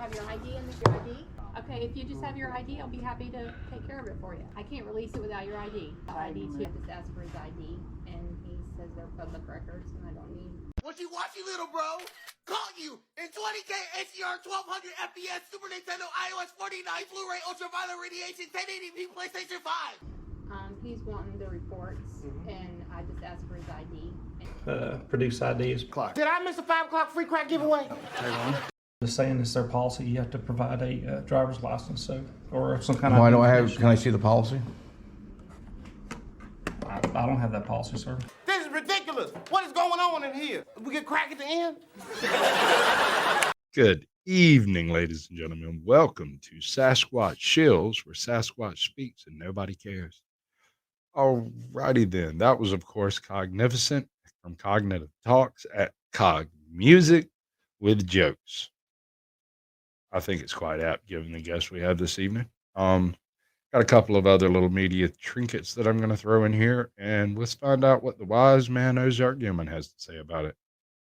have your ID and your ID? Okay, if you just have your ID, I'll be happy to take care of it for you. I can't release it without your ID. ID too. I just asked for his ID, and he says they're public records, and I don't need. What you watching, little bro? Caught you in 20K HDR 1200 FPS Super Nintendo iOS 49 Blu-ray Ultraviolet Radiation 1080p PlayStation 5. He's wanting the reports, and I just asked for his ID. Produce IDs. Did I miss a 5 o'clock free crack giveaway? Just saying it's their policy, you have to provide a driver's license, so, or some kind of. Why don't I have, can I see the policy? I don't have that policy, sir. This is ridiculous. What is going on in here? We get crack at the end? Good evening, ladies and gentlemen. Welcome to Sasquatch Shills, where Sasquatch speaks and nobody cares. Alrighty then. That was, of course, Cognificent from Cognitive Talks at Cog Music with Jokes. I think it's quite apt given the guest we have this evening. Got a couple of other little media trinkets that I'm going to throw in here, and let's find out what the wise man Ozark Gilman has to say about it.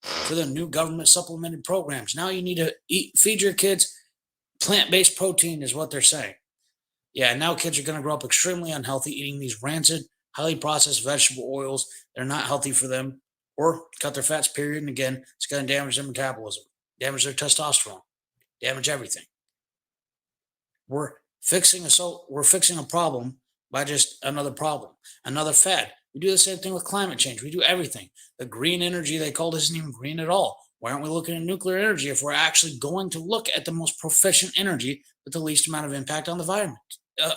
For the new government supplemented programs, now you need to feed your kids plant-based protein is what they're saying. Yeah, now kids are going to grow up extremely unhealthy eating these rancid, highly processed vegetable oils. They're not healthy for them, or cut their fats, period. And again, it's going to damage their metabolism, damage their testosterone, damage everything. We're fixing a problem by just another problem, another fad. We do the same thing with climate change. We do everything. The green energy they called isn't even green at all. Why aren't we looking at nuclear energy if we're actually going to look at the most proficient energy with the least amount of impact on the environment? I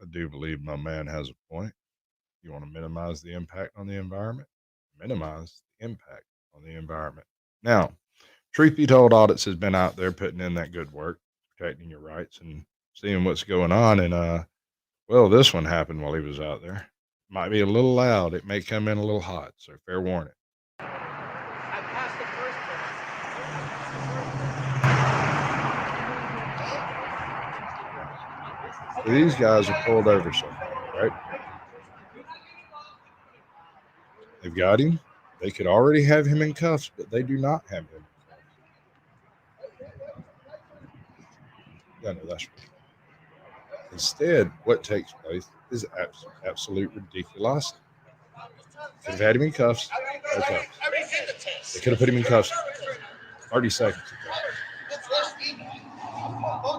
do believe my man has a point. You want to minimize the impact on the environment? Minimize the impact on the environment. Now, truth be told, Audits has been out there putting in that good work, protecting your rights and seeing what's going on. And, well, this one happened while he was out there. Might be a little loud. It may come in a little hot, so fair warning. So these guys are pulled over somewhere, right? They've got him. They could already have him in cuffs, but they do not have him in cuffs. Yeah, no, that's right. Instead, what takes place is absolute ridiculosity. Could have had him in cuffs, no cuffs. They could have put him in cuffs 30 seconds ago.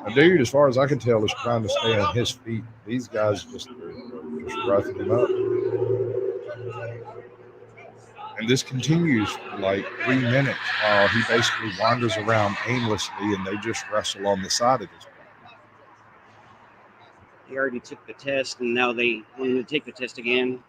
A dude, as far as I can tell, is trying to stay on his feet. These guys just roughing him up. And this continues for like 3 minutes while he basically wanders around aimlessly and they just wrestle on the side of this. He already took the test, and now they want him to take the test again.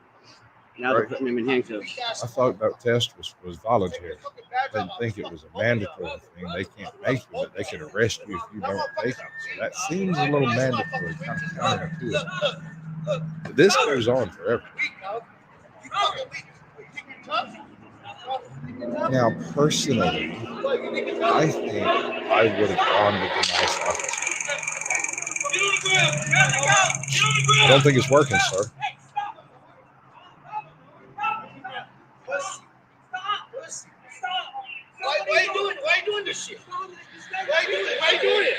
Now they're putting him in handcuffs. I thought that test was voluntary. I didn't think it was a mandatory thing. They can't make you, but they can arrest you if you don't take it. So that seems a little mandatory, kind of counterintuitive. But this goes on forever. Now, personally, I think I would have gone with the nice officer. I don't think it's working, sir. Why you doing this shit? Why you doing it?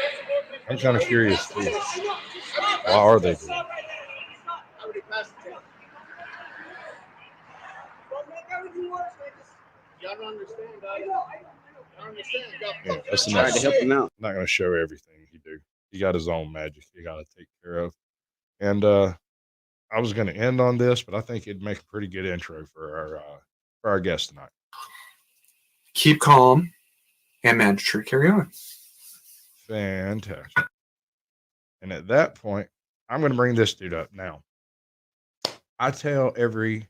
I'm kind of curious, too. Why are they doing it? Y'all don't understand, guys. Y'all understand. Yeah, that's Tried to help him out. I'm not going to show everything he do. He got his own magic he got to take care of. And I was going to end on this, but I think it'd make a pretty good intro for our guest tonight. Keep calm and mandatory carry on. Fantastic. And at that point, I'm going to bring this dude up now. I tell every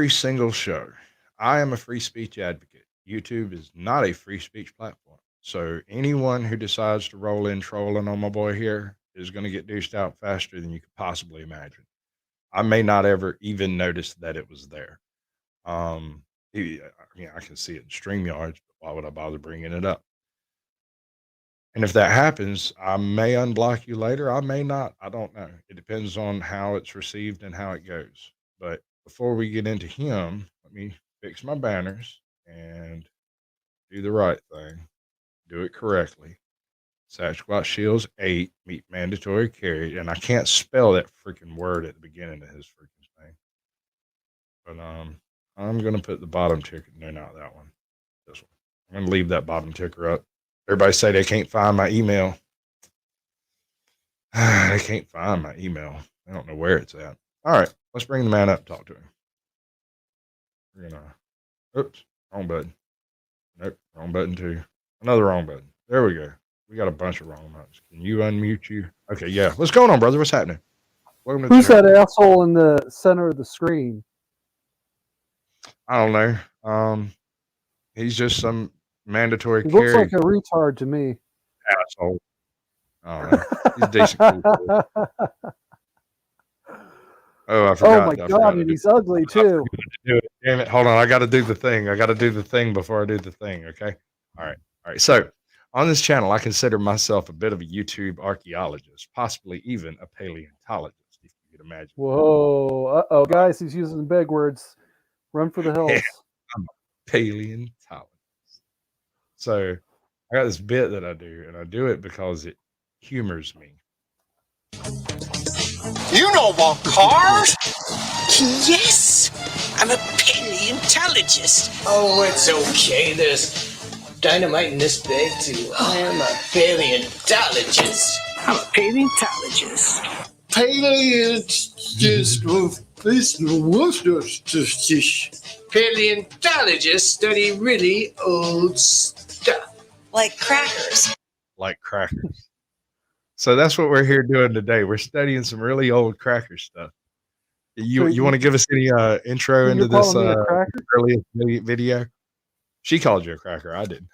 single show, I am a free speech advocate. YouTube is not a free speech platform. So anyone who decides to roll in trolling on my boy here is going to get deuced out faster than you could possibly imagine. I may not ever even notice that it was there. I can see it in StreamYards, but why would I bother bringing it up? And if that happens, I may unblock you later. I may not. I don't know. It depends on how it's received and how it goes. But before we get into him, let me fix my banners and do the right thing. do it correctly. Sasquatch Shills 8 meet mandatory carry, and I can't spell that freaking word at the beginning of his freaking thing. But I'm gonna put the bottom ticker. No, not that one. This one. I'm gonna leave that bottom ticker up. Everybody say they can't find my email. They can't find my email. I don't know where it's at. All right, let's bring the man up and talk to him. We're gonna. Oops, wrong button. Nope, wrong button too. Another wrong button. There we go. We got a bunch of wrong buttons. Can you unmute you? Okay, yeah. What's going on, brother? What's happening? Welcome to the Who's show. that asshole in the center of the screen? I don't know. He's just some mandatory He looks carry like a retard to me. asshole. I don't know. He's a decent. Cool. Oh, I forgot. Oh my god, and he's ugly too. Damn it. Hold on. I got to do the thing. I got to do the thing before I do the thing. Okay. All right. All right. So on this channel, I consider myself a bit of a YouTube archaeologist, possibly even a paleontologist, if you could imagine. Whoa. Uh-oh, guys, he's using big words. Run for the hills. Yeah, I'm a paleontologist. So I got this bit that I do, and I do it because it humors me. You know about cars? Yes, I'm a paleontologist. Oh, it's okay. There's dynamite in this bag, too. I am a paleontologist. I'm a paleontologist. Paleontologists study really old stuff. Like crackers. Like crackers. So that's what we're here doing today. We're studying some really old cracker stuff. You want to give us any intro into this earliest video? She called you a cracker. I didn't.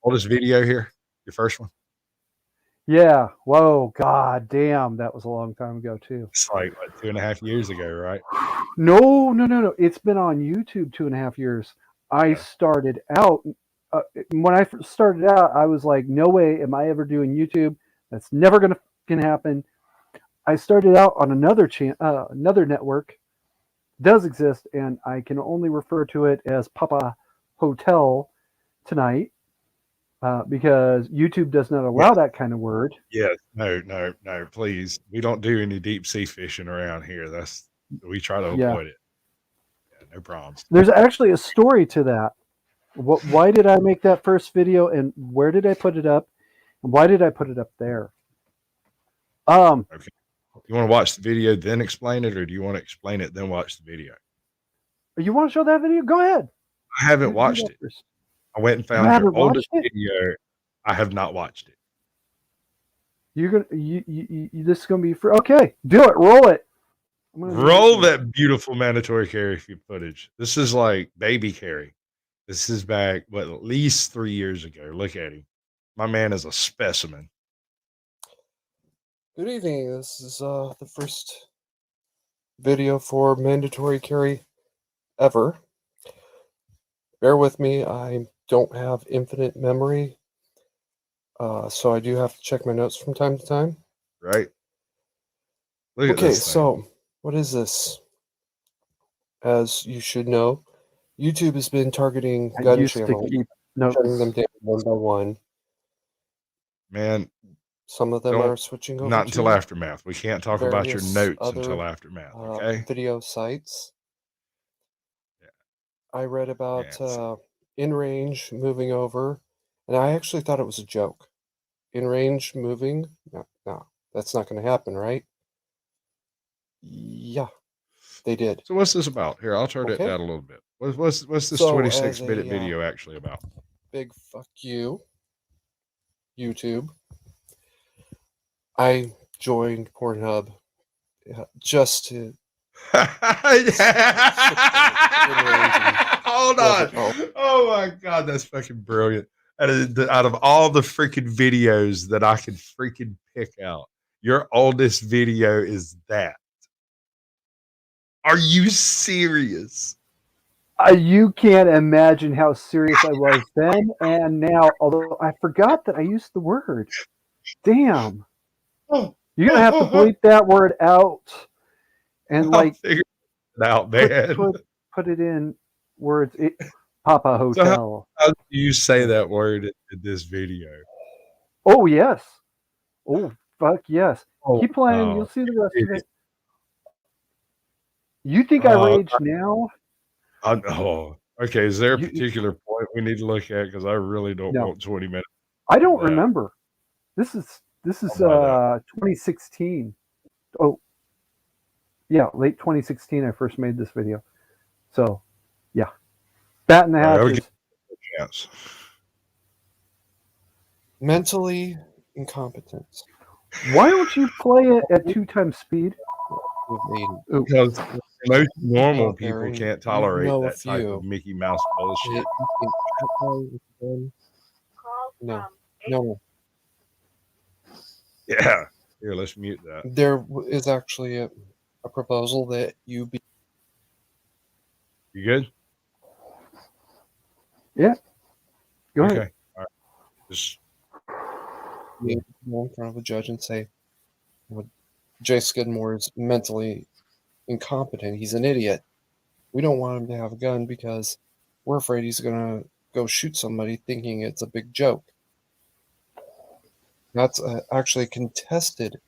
Oldest video here? Your first one? Yeah. Whoa. God damn. That was a long time ago, too. It's like, what, 2.5 years ago, right? No. It's been on YouTube 2.5 years. I started out, when I first started out, I was like, no way am I ever doing YouTube. That's never going to happen. I started out on another network. Does exist, and I can only refer to it as Papa Hotel tonight. Because YouTube does not allow that kind of word. Yes, no, please. We don't do any deep sea fishing around here. We try to avoid it. Yeah, no problems. There's actually a story to that. Why did I make that first video, and where did I put it up, and why did I put it up there? Okay. You want to watch the video then explain it, or do you want to explain it then watch the video? You want to show that video? Go ahead. I haven't watched it. First. I went and found your oldest video. I have not watched it. You're gonna this is gonna be for okay. Do it. Roll it. Roll that beautiful mandatory carry footage. This is like baby carry. This is back at least 3 years ago. Look at him. My man is a specimen. Good evening. This is the first video for mandatory carry ever. Bear with me. I don't have infinite memory, so I do have to check my notes from time to time. Right. Look at okay, this thing. So what is this? As you should know, YouTube has been targeting gun channels, shutting them down one by one. Man, some of them are switching over. Not until Aftermath. We can't talk about your notes until Aftermath. Okay. Video sites. Yeah. I read about InRange moving over, and I actually thought it was a joke. InRange moving? No, that's not going to happen, right? Yeah, they did. So what's this about? Here, I'll turn it down a little bit. What's this 26-minute video actually about? Big fuck you, YouTube. I joined Pornhub just to. Hold on. Oh my God, that's fucking brilliant. Out of all the freaking videos that I could freaking pick out, your oldest video is that. Are you serious? You can't imagine how serious I was then and now, although I forgot that I used the word. Damn. You're going to have to bleep that word out and like figure it out, man. Put it in words. Papa So Hotel. how do you say that word in this video? Oh yes. Oh fuck yes. Oh, Keep playing. You'll wow. see the rest of it. You think I rage now? Oh, okay. Is there a You particular point we need to look at? Because I really don't no. want 20 minutes I of don't that. remember. This is I'll buy that. 2016. Oh yeah, late 2016. I first made this video. So yeah, batting the All right, I'll hatches. give you a chance. Mentally incompetent. Why don't you play it at 2x speed? Ooh. Because most normal out there people and can't you tolerate know a that type few. of Mickey Mouse bullshit. No. Yeah. Here, let's mute that. There is actually a proposal that you be. You good? Yeah. Go Okay. ahead. All right. Just Go in front of a judge and say, Jay Skidmore is mentally incompetent. He's an idiot. We don't want him to have a gun because we're afraid he's going to go shoot somebody thinking it's a big joke. That's actually a contested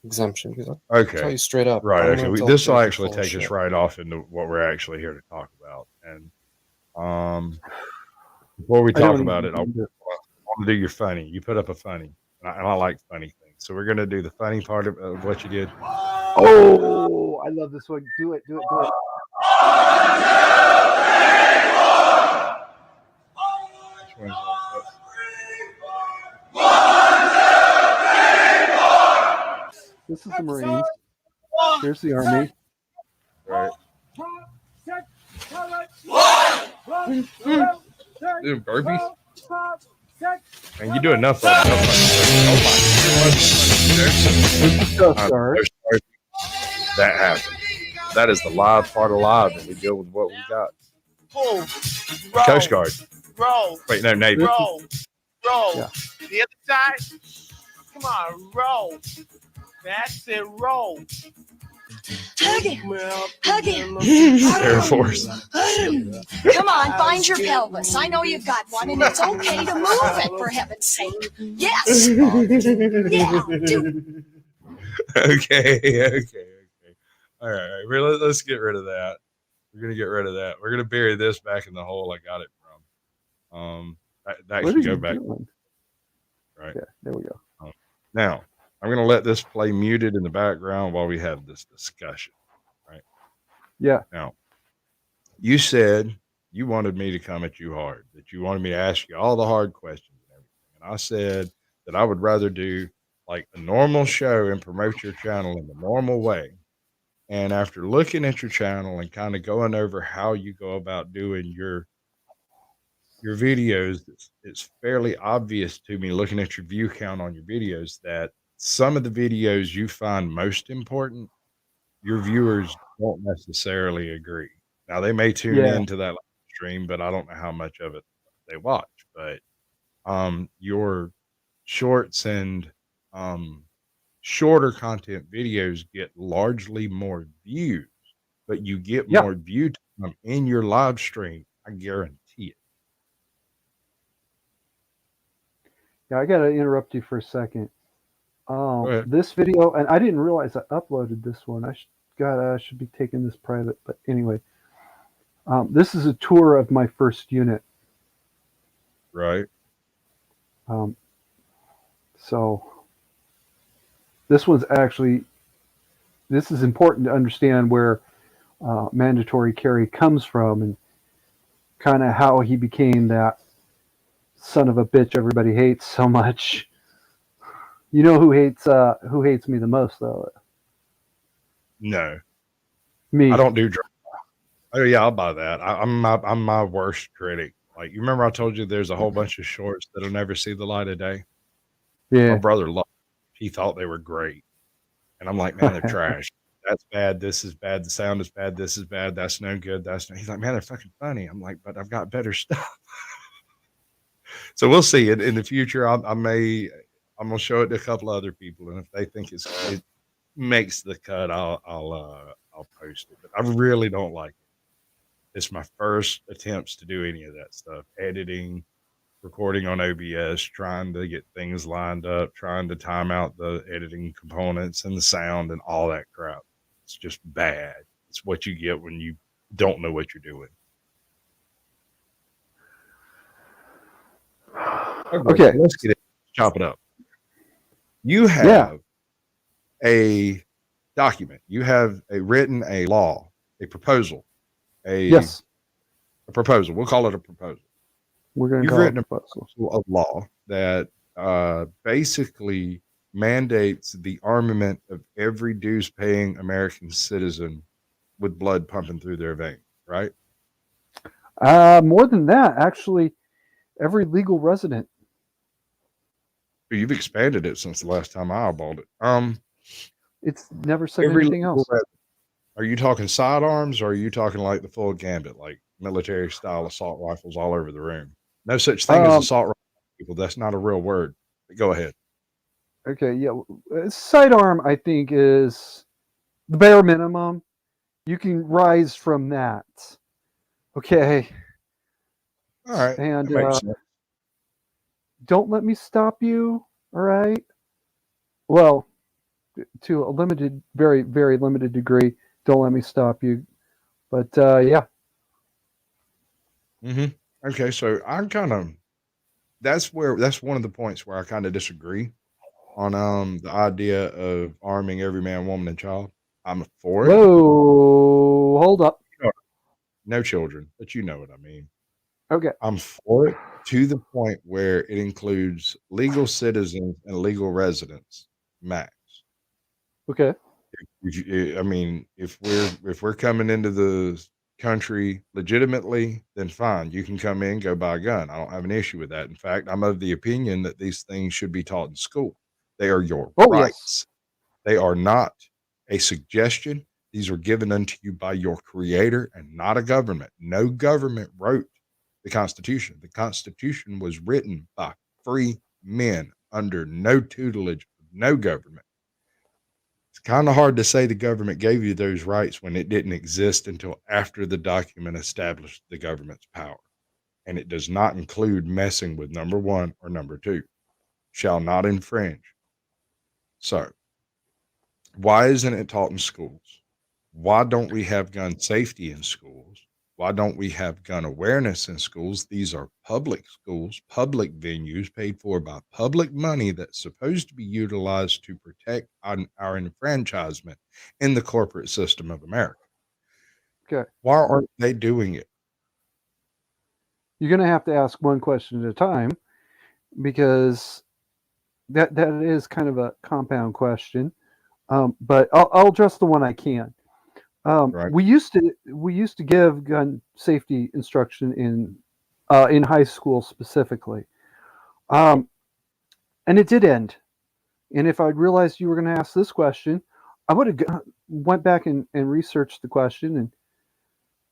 exemption. Because I'll tell you straight up. Right. I'm Okay. gonna tell This will Jake you're actually full of take us shit. right off into what we're actually here to talk about. And before we talk about it, I want to do your funny. You put up a funny, and I like funny things. So we're going to do the funny part of what you did. Oh, I love this one. Do it. Do it. Do it. This is the Marines. Here's the Army. Right. Dude, burpees? And you do enough of them. That happened. That is the live part of live that we deal with what we got. Coast Guard. Roll. Wait, no, Navy. Roll. Roll. Yeah. The other side. Come on, roll. That's it, roll. Hug him. Hug him. Air Force. Come on, find your pelvis. I know you've got one, and it's okay to move it, for heaven's sake. Yes. Yeah, do. Okay. All right. Let's get rid of that. We're gonna get rid of that. We're gonna bury this back in the hole I got it from. That What can are go you back. doing? Right. Yeah, there we go. Now I'm gonna let this play muted in the background while we have this discussion. Right. Yeah. Now, you said you wanted me to come at you hard, that you wanted me to ask you all the hard questions and everything. And I said that I would rather do like a normal show and promote your channel in the normal way. And after looking at your channel and kind of going over how you go about doing your videos, it's fairly obvious to me looking at your view count on your videos that some of the videos you find most important, your viewers don't necessarily agree. Now they may tune into that live stream, but I don't know how much of it they watch. But your shorts and shorter content videos get largely more views, but you get more view time in your live stream. I guarantee it. Yeah, I gotta interrupt you for a second. ahead. This video, and I didn't realize I uploaded this one. I should be taking this private, but anyway, this is a tour of my first unit. Right. So this one's actually, this is important to understand where mandatory carry comes from and kind of how he became that son of a bitch everybody hates so much. You know who hates me the most though? No. Me. I don't do drugs. Oh yeah, I'll buy that. I'm my worst critic. Like, you remember I told you there's a whole bunch of shorts that'll never see the light of day? Yeah. My brother loved them. He thought they were great. And I'm like, man, they're trash. That's bad. This is bad. The sound is bad. This is bad. That's no good. He's like, man, they're fucking funny. I'm like, but I've got better stuff. So we'll see. In the future, I'm gonna show it to a couple of other people, and if they think it makes the cut, I'll post it. But I really don't like it. It's my first attempts to do any of that stuff. Editing, recording on OBS, trying to get things lined up, trying to time out the editing components and the sound and all that crap. It's just bad. It's what you get when you don't know what you're doing. Okay. So let's get it. Chop it up. You have a document. You have a law, a proposal, a proposal. We'll call it a proposal. We're going to You've call written it a proposal of law that basically mandates the armament of every dues-paying American citizen with blood pumping through their veins, right? More than that, actually, every legal resident. You've expanded it since the last time I eyeballed it. It's never said anything else. Are you talking sidearms, or are you talking like the full gambit, like military-style assault rifles all over the room? No such thing as assault rifle, people. That's not a real word. But go ahead. Okay, yeah. Sidearm, I think, is the bare minimum. You can rise from that. Okay. All right. And that makes sense. don't let me stop you. All right. Well, to a limited, very, very limited degree, don't let me stop you. But yeah. Okay, so I'm kind of that's one of the points where I kind of disagree on the idea of arming every man, woman, and child. I'm for it. Whoa, hold up. No children, but you know what I mean. Okay. I'm for it to the point where it includes legal citizens and legal residents max. Okay. I mean, if we're coming into the country legitimately, then fine, you can come in, go buy a gun. I don't have an issue with that. In fact, I'm of the opinion that these things should be taught in school. They are your rights. They are not a suggestion. These are given unto you by your creator and not a government. No government wrote the Constitution. The Constitution was written by free men under no tutelage of no government. It's kind of hard to say the government gave you those rights when it didn't exist until after the document established the government's power. And it does not include messing with number 1 or number 2. Shall not infringe. So, why isn't it taught in schools? Why don't we have gun safety in schools? Why don't we have gun awareness in schools? These are public schools, public venues paid for by public money that's supposed to be utilized to protect our enfranchisement in the corporate system of America. Okay. Why aren't they doing it? You're going to have to ask one question at a time, because that is kind of a compound question. But I'll address the one I can. Right. We used to give gun safety instruction in high school specifically, and it did end. And if I'd realized you were going to ask this question, I would have went back and researched the question and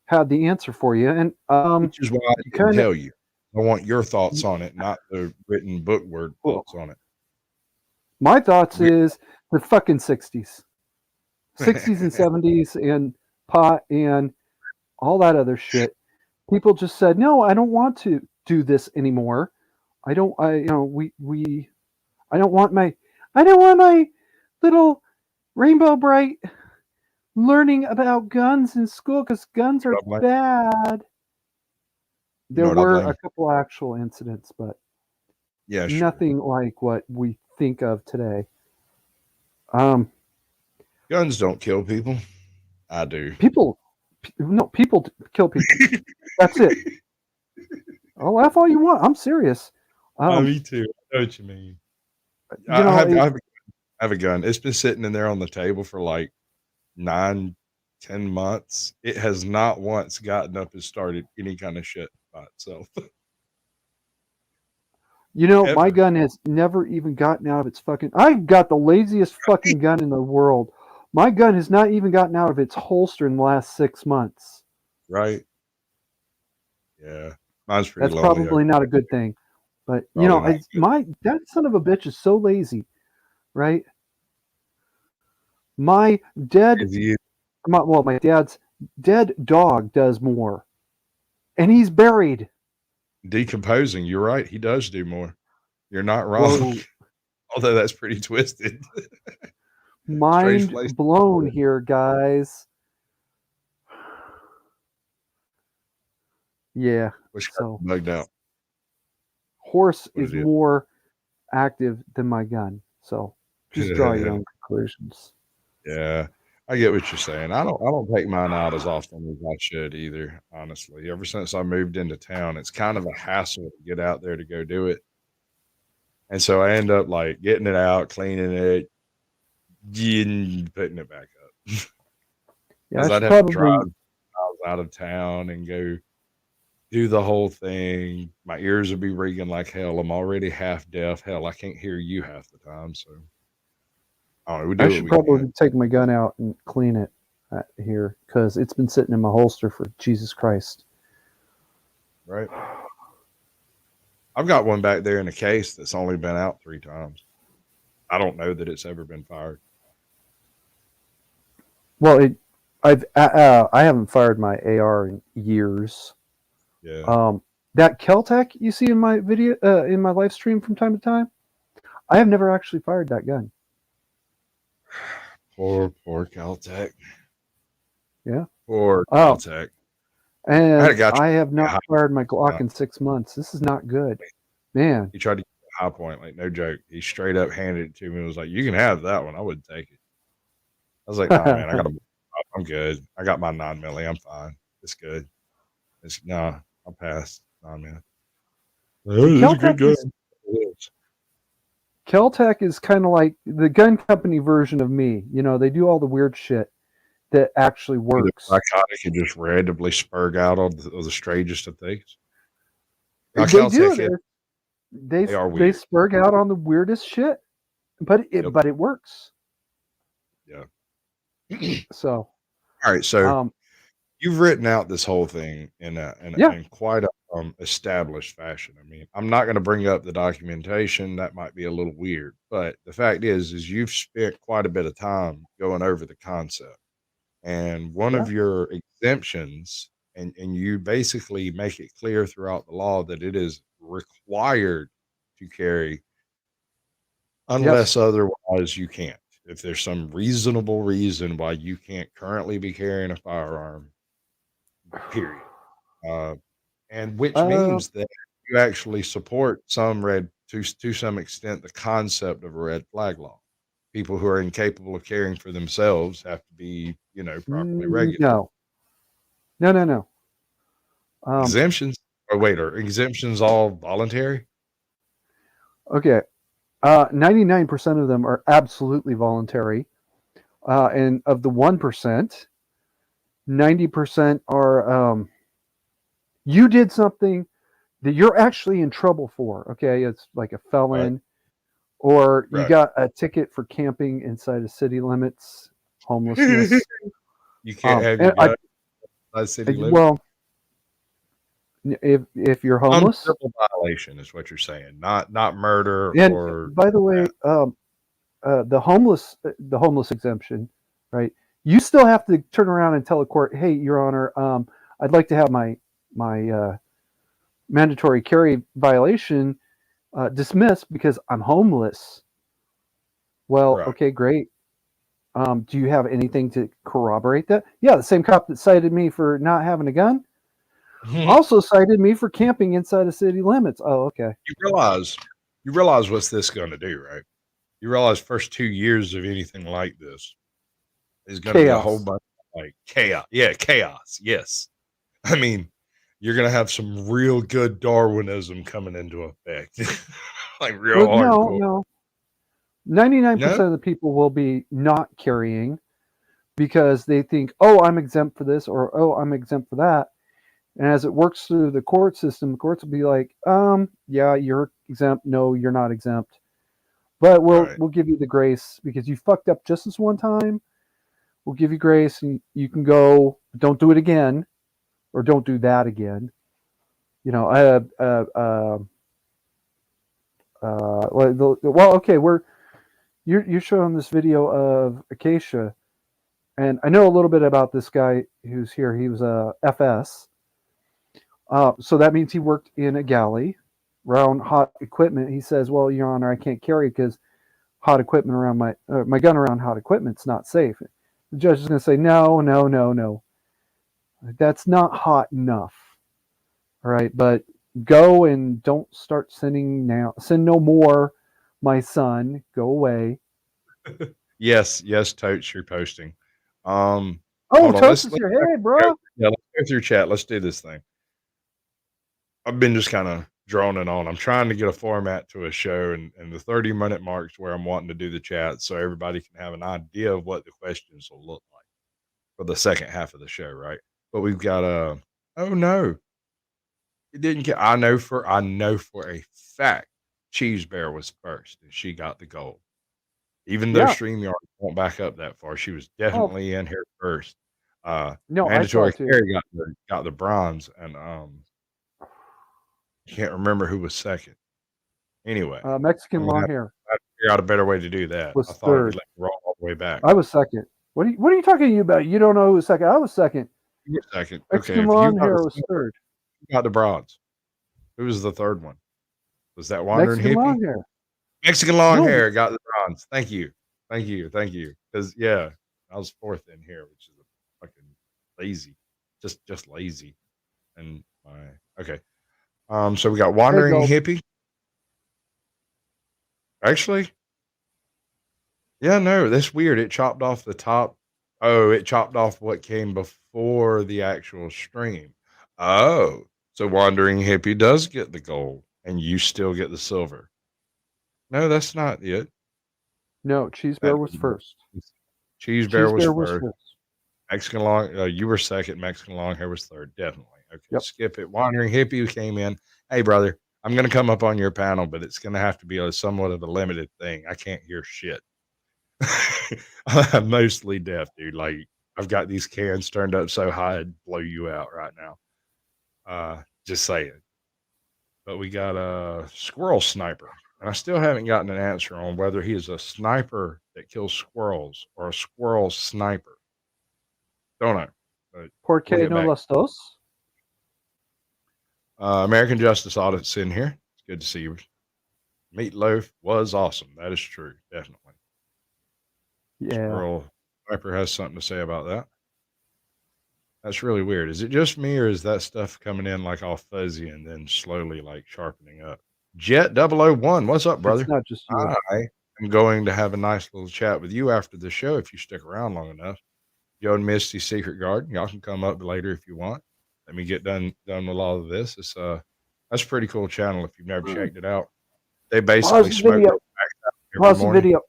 had the answer for you. And which is why I didn't tell you. I want your thoughts on it, not the written book word thoughts on it. My thoughts is the fucking 60s. 60s and 70s and pot and all that other shit. People just said, no, I don't want to do this anymore. I don't want my little Rainbow Bright learning about guns in school because guns are bad. There were a couple actual incidents, but nothing like what we think of today. Guns don't kill people. I do. People kill people. That's it. I'll laugh all you want. I'm serious. Me too. I know what you mean. I have a gun. It's been sitting in there on the table for like 9-10 months. It has not once gotten up and started any kind of shit by itself. My gun has never even gotten out of its fucking... I've got the laziest fucking gun in the world. My gun has not even gotten out of its holster in the last 6 months. Right. Yeah. Mine's pretty That's probably not a good thing. But, that son of a bitch is so lazy, right? My dad's dead dog does more and he's buried. Decomposing. You're right. He does do more. You're not wrong. Whoa. Although that's pretty twisted. Mind place. blown here, guys. Yeah. Which got So bugged out. horse What is it is. more active than my gun. So just draw your own conclusions. Yeah, I get what you're saying. I don't take mine out as often as I should either, honestly. Ever since I moved into town, it's kind of a hassle to get out there to go do it. And so I end up like getting it out, cleaning it, and putting it back up. Yeah, Because I I'd should have to probably. drive miles out of town and go do the whole thing. My ears would be ringing like hell. I'm already half deaf. Hell, I can't hear you half the time. So I don't know. We do I what should we probably can. take my gun out and clean it here because it's been sitting in my holster for Jesus Christ. Right. I've got one back there in a case that's only been out 3 times. I don't know that it's ever been fired. Well, I haven't fired my AR in years. Yeah. That Keltec you see in my video in my live stream from time to time, I have never actually fired that gun. Poor Caltech. Yeah. Poor Oh. Caltech. And got you. I have not fired my Glock in 6 months. This is not good, man. He tried to get a high point, like no joke. He straight up handed it to me and was like, "You can have that one. I wouldn't take it." I was like, "Nah, man, I'm good. I got my 9mm. I'm fine. It's good. I'll pass 9mm. It's a good gun. Keltec is kind of like the gun company version of me. You know, they do all the weird shit that actually works. Psychotic and just randomly spurg out on the strangest of things. They do. They spurg out on the weirdest shit, but it works. Yeah. So. All right. So you've written out this whole thing in quite a established fashion. I mean, I'm not going to bring up the documentation. That might be a little weird, but the fact is you've spent quite a bit of time going over the concept. And one of your exemptions, and you basically make it clear throughout the law that it is required to carry unless otherwise you can't. If there's some reasonable reason why you can't currently be carrying a firearm, period. And which means that you actually support to some extent the concept of a red flag law. People who are incapable of caring for themselves have to be, properly regulated. No. Exemptions? Are exemptions all voluntary? Okay. 99% of them are absolutely voluntary. And of the 1%, 90% are you did something that you're actually in trouble for. Okay. It's like a felon. Right. Or you got a ticket for camping inside of city limits, homelessness. You can't have your gun inside city limits. Well, if you're homeless, civil violation is what you're saying, not murder. And or by the way, the homeless exemption, right? You still have to turn around and tell a court, "Hey, Your Honor, I'd like to have my mandatory carry violation dismissed because I'm homeless." Well, okay, great. Do you have anything to corroborate that? Yeah, the same cop that cited me for not having a gun also cited me for camping inside of city limits. Oh, okay. You realize what's this going to do, right? You realize first 2 years of anything like this is going to be a whole bunch of like chaos. Yeah, chaos. Yes. I mean, you're going to have some real good Darwinism coming into effect. Like real hardcore. No. 99% of the people will be not carrying because they think, "Oh, I'm exempt for this," or "Oh, I'm exempt for that." And as it works through the court system, the courts will be like, "Yeah, you're exempt. No, you're not exempt. But we'll give you the grace because you fucked up just this one time. We'll give you grace and you can go. Don't do it again, or don't do that again." You know, well, okay, you're showing this video of Acacia, and I know a little bit about this guy who's here. He was a FS. So that means he worked in a galley around hot equipment. He says, "Well, Your Honor, I can't carry because hot equipment around my gun around hot equipment's not safe." The judge is going to say, "No, no, no, no. That's not hot enough. All right, but go and don't start sinning now. Sin no more, my son. Go away." Yes, Totes, you're posting. Oh, Hold on. Toast is here. Hey, bro. Let's go through chat. Let's do this thing. I've been just kind of droning on. I'm trying to get a format to a show, and the 30-minute marks where I'm wanting to do the chat so everybody can have an idea of what the questions will look like for the second half of the show, right? But we've got oh no, it didn't get. I know for a fact Cheese Bear was first, and she got the gold. Even though Yeah. StreamYard won't back up that far, she was Oh, definitely in here first. no, I saw Mandatory it too. Carry got the bronze, and can't remember who was second. Anyway, Mexican I'm gonna long have hair to figure out a better way to do that. was I thought I could third. let it roll all the way back. I was second. What are you talking about? You don't know who was second? I was second. You were second. Okay, Mexican if you long got hair the was silver, third. you got the bronze. Who was the third one? Was that Wandering Mexican Hippie? long hair. Mexican long No. hair got the bronze. Thank you. Because I was fourth in here, which is a fucking lazy, just lazy. And okay. So we got Wandering Gold. Hippie. Actually, yeah, no, that's weird. It chopped off the top. Oh, it chopped off what came before the actual stream. Oh, so Wandering Hippie does get the gold, and you still get the silver. No, that's not it. No, Cheese That Bear was first. Cheese Bear was was first. first. Mexican long, you were second. Mexican long hair was third. Definitely. Okay, Yep. skip it. Wandering Hippie who came in. Hey, brother, I'm going to come up on your panel, but it's going to have to be a somewhat of a limited thing. I can't hear shit. I'm mostly deaf, dude. Like, I've got these cans turned up so high it'd blow you out right now. Just saying. But we got a squirrel sniper, and I still haven't gotten an answer on whether he is a sniper that kills squirrels or a squirrel sniper. Don't know. But Por we'll qué get no back. las dos? American Justice Audit's in here. It's good to see you. Meatloaf was awesome. That is true. Definitely. Yeah. Squirrel Sniper has something to say about that. That's really weird. Is it just me, or is that stuff coming in like all fuzzy and then slowly like sharpening up? Jet 001, what's up, brother? It's not just you. I am going to have a nice little chat with you after the show if you stick around long enough. Joe and Misty's Secret Garden. Y'all can come up later if you want. Let me get done with all of this. It's that's a pretty cool channel if you've never checked it out. They basically Pause the smoke video. every Pause the morning. video.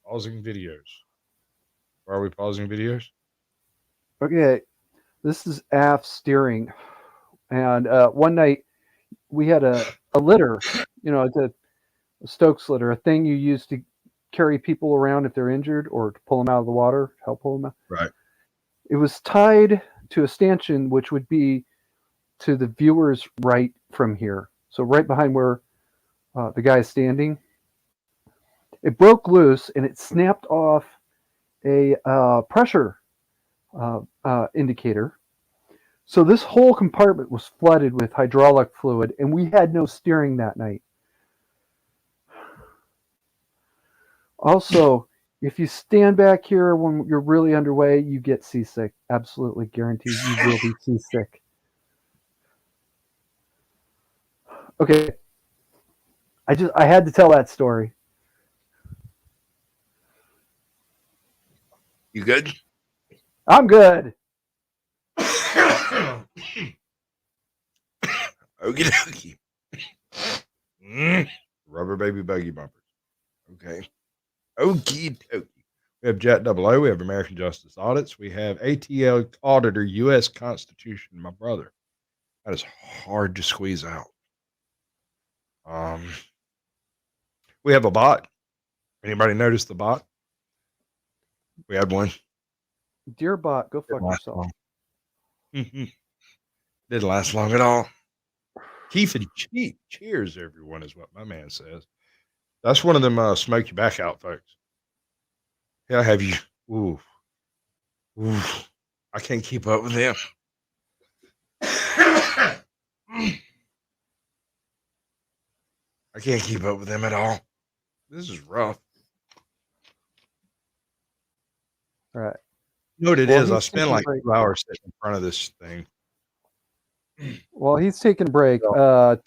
Pausing videos. Why are we pausing videos? Okay, this is aft steering, and one night we had a litter. You know, it's a Stokes litter, a thing you use to carry people around if they're injured or to pull them out of the water, help pull them out. Right. It was tied to a stanchion, which would be to the viewer's right from here, so right behind where the guy is standing. It broke loose and it snapped off a pressure indicator. So this whole compartment was flooded with hydraulic fluid, and we had no steering that night. Also, if you stand back here when you're really underway, you get seasick. Absolutely guaranteed you will be seasick. Okay. I had to tell that story. You good? I'm good. Okie dokie. Rubber baby buggy bumpers. Okay. Okie dokie. We have Jet 00. We have American Justice Audits. We have ATL Auditor, U.S. Constitution, my brother. That is hard to squeeze out. We have a bot. Anybody notice the bot? We had one. Dear bot, go fuck yourself. Didn't last long at all. Keith and Cheap. Cheers, everyone, is what my man says. That's one of them smoke you back out, folks. Yeah, have you? Ooh. I can't keep up with them. I can't keep up with them at all. This is rough. Right. You know what it Well, is? I he's spend taking a like break. 2 hours sitting in front of this thing. Well, he's taking a break.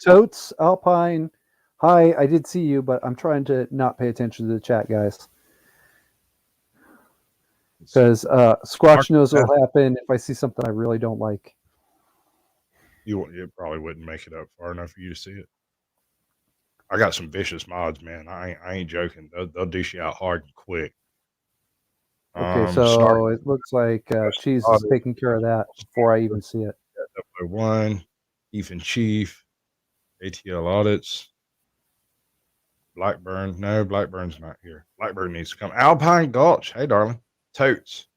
Totes Alpine. Hi, I did see you, but I'm trying to not pay attention to the chat, guys. Because Squatch knows what'll happen if I see something I really don't like. You probably wouldn't make it up far enough for you to see it. I got some vicious mods, man. I ain't joking. They'll dish you out hard and quick. Okay, so it looks like Cheese is taking care of that before I even see it. 001, Chief and Chief, ATL Audits, Blackburn. No, Blackburn's not here. Blackburn needs to come. Alpine Gulch. Hey, darling. Totes.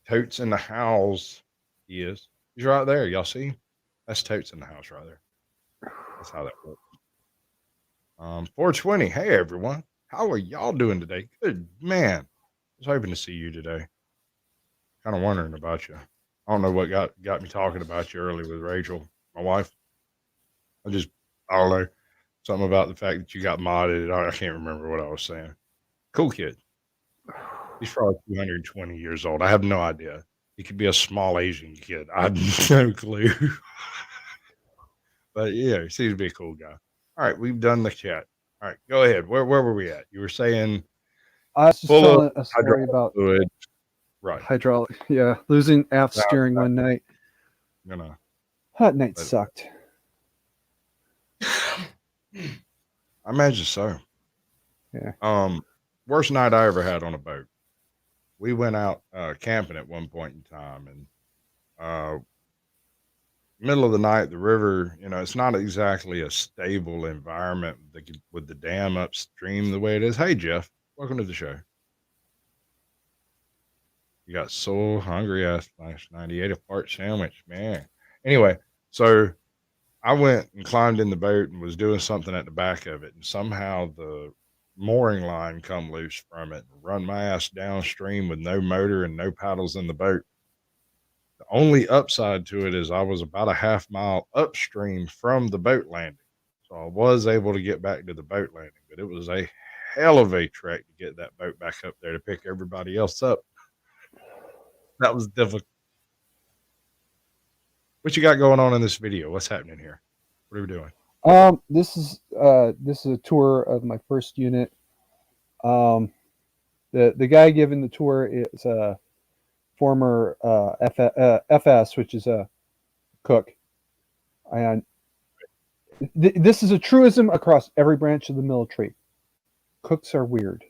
Totes in the house. He's right there. Y'all see him? That's Totes in the house right there. That's how that works. 420. Hey, everyone. How are y'all doing today? Good, man. I was hoping to see you today. Kind of wondering about you. I don't know what got me talking about you early with Rachel, my wife. I don't know. Something about the fact that you got modded. I can't remember what I was saying. Cool kid. He's probably 220 years old. I have no idea. He could be a small Asian kid. I have no clue. But yeah, he seems to be a cool guy. All right, we've done the chat. All right, go ahead. Where were we at? You were saying I was just telling a story about fluid. Right. Hydraulic. Yeah, losing aft steering one night. That night sucked. I imagine so. Yeah. Worst night I ever had on a boat. We went out camping at one point in time, and middle of the night, the river, it's not exactly a stable environment with the dam upstream the way it is. Hey, Jeff, welcome to the show. You got so hungry ass last night. He ate a fart sandwich, man. Anyway, so I went and climbed in the boat and was doing something at the back of it, and somehow the mooring line come loose from it and run my ass downstream with no motor and no paddles in the boat. The only upside to it is I was about a half mile upstream from the boat landing. So I was able to get back to the boat landing, but it was a hell of a trek to get that boat back up there to pick everybody else up. That was difficult. What you got going on in this video? What's happening here? What are we doing? This is a tour of my first unit. The guy giving the tour is a former FS, which is a cook, and this is a truism across every branch of the military. Cooks are weird.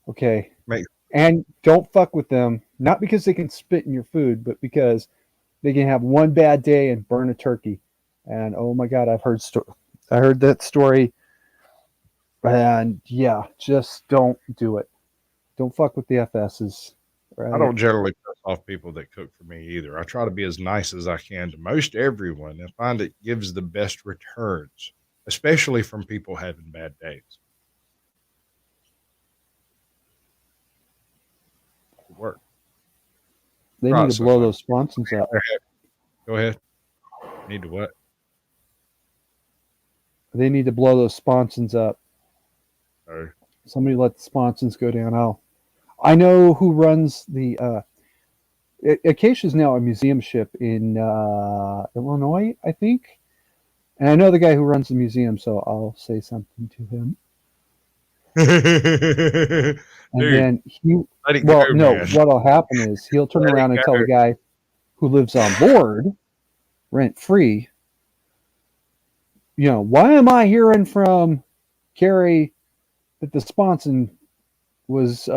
Okay, right. And don't fuck with them, not because they can spit in your food, but because they can have one bad day and burn a turkey. And oh my God, I heard that story. And yeah, just don't do it. Don't fuck with the FSs. Right? I don't generally piss off people that cook for me either. I try to be as nice as I can to most everyone and find it gives the best returns, especially from people having bad days. It works. They need to blow those sponsons up. Go ahead. Need to what? They need to blow those sponsons up. Oh. Somebody let the sponsons go down. I know who runs the Acacia's now a museum ship in Illinois, I think. And I know the guy who runs the museum, so I'll say something to him. And then what'll happen is he'll turn around and tell the guy who lives on board, rent free, why am I hearing from Carrie that the sponson was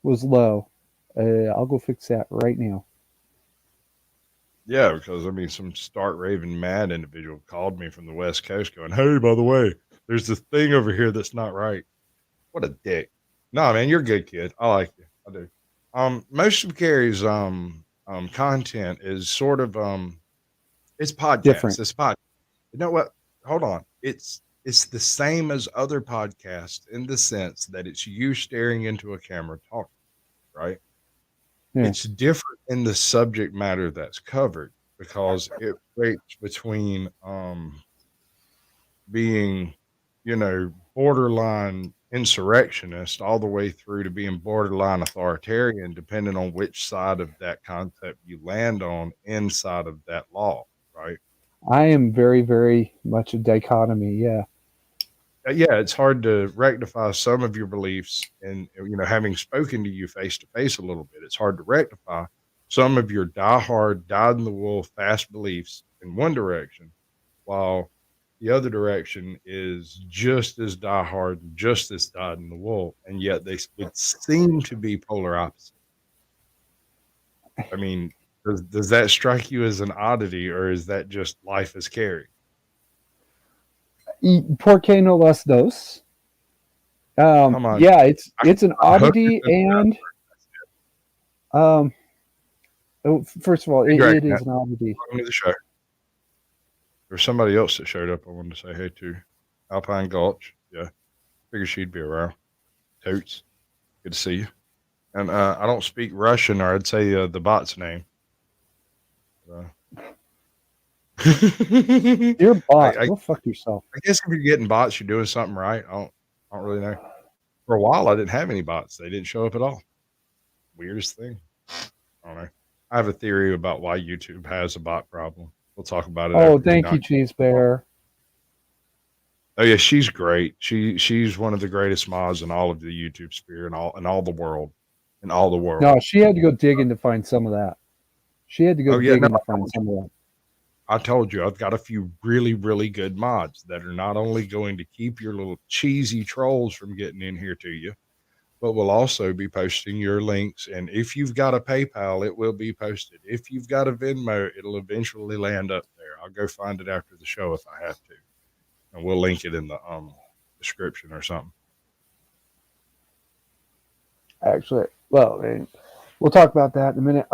low? I'll go fix that right now. Yeah, because some stark raving mad individual called me from the West Coast going, hey, by the way, there's this thing over here that's not right. What a dick. No, man, you're a good kid. I like you. I do. Most of Carrie's content is sort of it's podcasts. Different. It's pod. You know what? Hold on. It's the same as other podcasts in the sense that it's you staring into a camera talking, right? Yeah. It's different in the subject matter that's covered. because it breaks between being, borderline insurrectionist all the way through to being borderline authoritarian, depending on which side of that concept you land on inside of that law, right? I am very, very much a dichotomy. Yeah. Yeah, it's hard to rectify some of your beliefs, and having spoken to you face to face a little bit, it's hard to rectify some of your diehard, dyed in the wool, fast beliefs in one direction, while the other direction is just as diehard, just as dyed in the wool, and yet they would seem to be polar opposite. I mean, does that strike you as an oddity, or is that just life as Carrie? ¿Por qué no las dos? Come on, Yeah, it's an I hope oddity, it doesn't. and first of all, it is an oddity. Welcome to the show. There's somebody else that showed up I wanted to say hey to. Alpine Gulch. Yeah. Figured she'd be around. Toots. Good to see you. And I don't speak Russian, or I'd say the bot's name. You're a bot. Go fuck yourself. I guess if you're getting bots, you're doing something right. I don't really know. For a while, I didn't have any bots. They didn't show up at all. Weirdest thing. I don't know. I have a theory about why YouTube has a bot problem. We'll talk about it. Oh, thank you, Cheese Bear. Oh yeah, she's great. She's one of the greatest mods in all of the YouTube sphere and all the world. In all the world. No, she had to go digging to find some of that. She had to go digging to find some of that. I told you, I've got a few really, really good mods that are not only going to keep your little cheesy trolls from getting in here to you, but will also be posting your links. And if you've got a PayPal, it will be posted. If you've got a Venmo, it'll eventually land up there. I'll go find it after the show if I have to. And we'll link it in the description or something. Actually, well, we'll talk about that in a minute.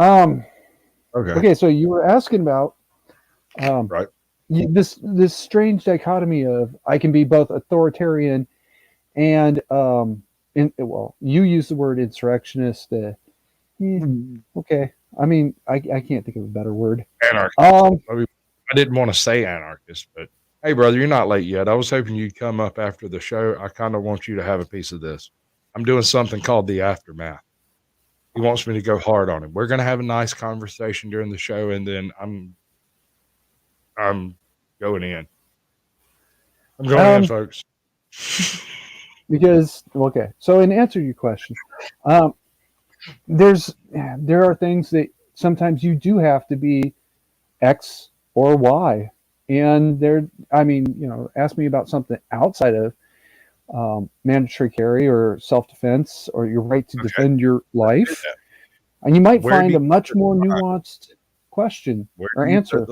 Okay, so you were asking about right. This strange dichotomy of I can be both authoritarian and well, you use the word insurrectionist. Okay, I mean I can't think of a better word. Anarchist. I didn't want to say anarchist, but hey, brother, you're not late yet. I was hoping you'd come up after the show. I kind of want you to have a piece of this. I'm doing something called the aftermath. He wants me to go hard on him. We're going to have a nice conversation during the show, and then I'm going in. I'm going in, folks. Because so in answer to your question, there are things that sometimes you do have to be X or Y, and ask me about something outside of mandatory carry or self-defense or your right to defend your life, and you might find a much more nuanced question or answer.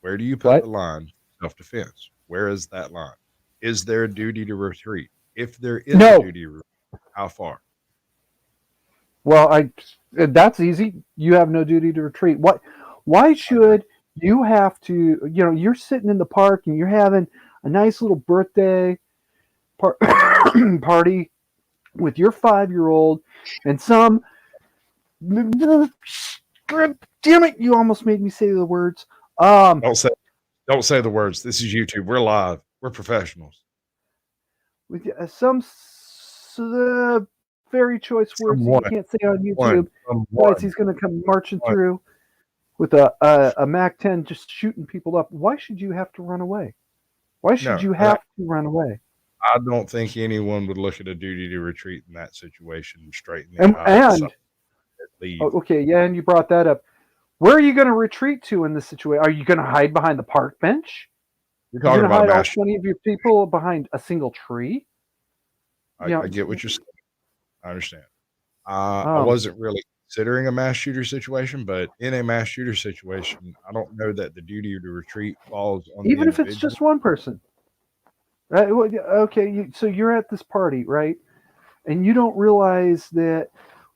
Where do you put the line? Self-defense. Where is that line? Is there a duty to retreat? If there is a duty to retreat, how far? Well, that's easy. You have no duty to retreat. Why should you have to? You're sitting in the park and you're having a nice little birthday party with your 5-year-old, and some damn it, you almost made me say the words. Don't say the words. This is YouTube. We're live. We're professionals. With some very choice words that you can't say on YouTube. Otherwise, he's going to come marching through with a MAC-10 just shooting people up. Why should you have to run away? Why should you have to run away? I don't think anyone would look at a duty to retreat in that situation and straighten the eye. And you brought that up. Where are you going to retreat to in this situation? Are you going to hide behind the park bench? You're talking about all 20 of your people behind a single tree? I get what you're saying. I understand. I wasn't really considering a mass shooter situation, but in a mass shooter situation, I don't know that the duty to retreat falls on even if it's just one person. Right? Okay, so you're at this party, right? And you don't realize that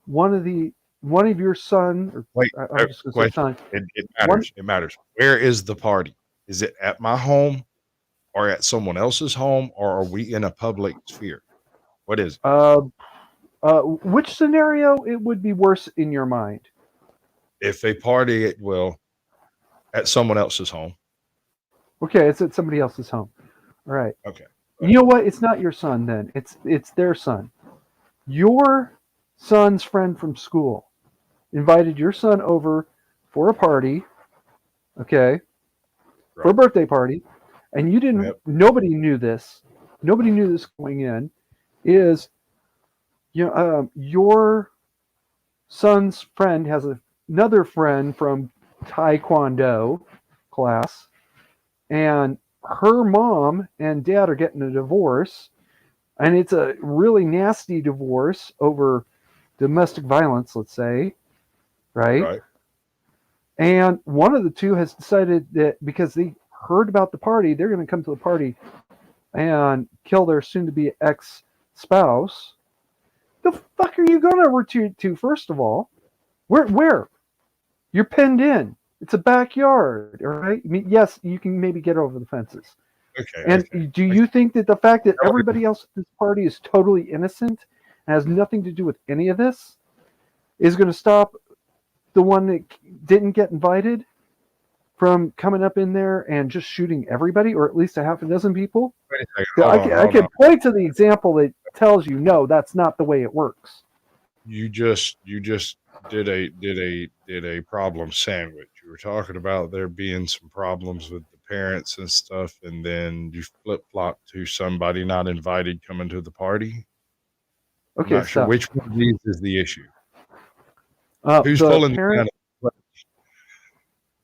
one of your son, or son, it matters. It matters. Where is the party? Is it at my home, or at someone else's home, or are we in a public sphere? What is it? Which scenario it would be worse in your mind? If a party, At someone else's home. Okay, it's at somebody else's home. All right. Okay. You know what? It's not your son then. It's their son. Your son's friend from school invited your son over for a party, okay, for a birthday party, and you didn't. Yep. Nobody knew this. Nobody knew this going in. Is your son's friend has another friend from Taekwondo class, and her mom and dad are getting a divorce, and it's a really nasty divorce over domestic violence, let's say, right? And one of the two has decided that because they heard about the party, they're going to come to the party and kill their soon-to-be ex-spouse. The fuck are you going over to first of all? Where? You're pinned in. It's a backyard, all right? I mean, yes, you can maybe get over the fences. Okay. And do you think that the fact that everybody else at this party is totally innocent and has nothing to do with any of this is going to stop the one that didn't get invited from coming up in there and just shooting everybody, or at least a half a dozen people? Wait a second. I can point to the example that tells you, no, that's not the way it works. You just did a problem sandwich. You were talking about there being some problems with the parents and stuff, and then you flip-flop to somebody not invited coming to the party. Okay, I'm not sure which one of these is the issue. Who's the pulling parent, the gun?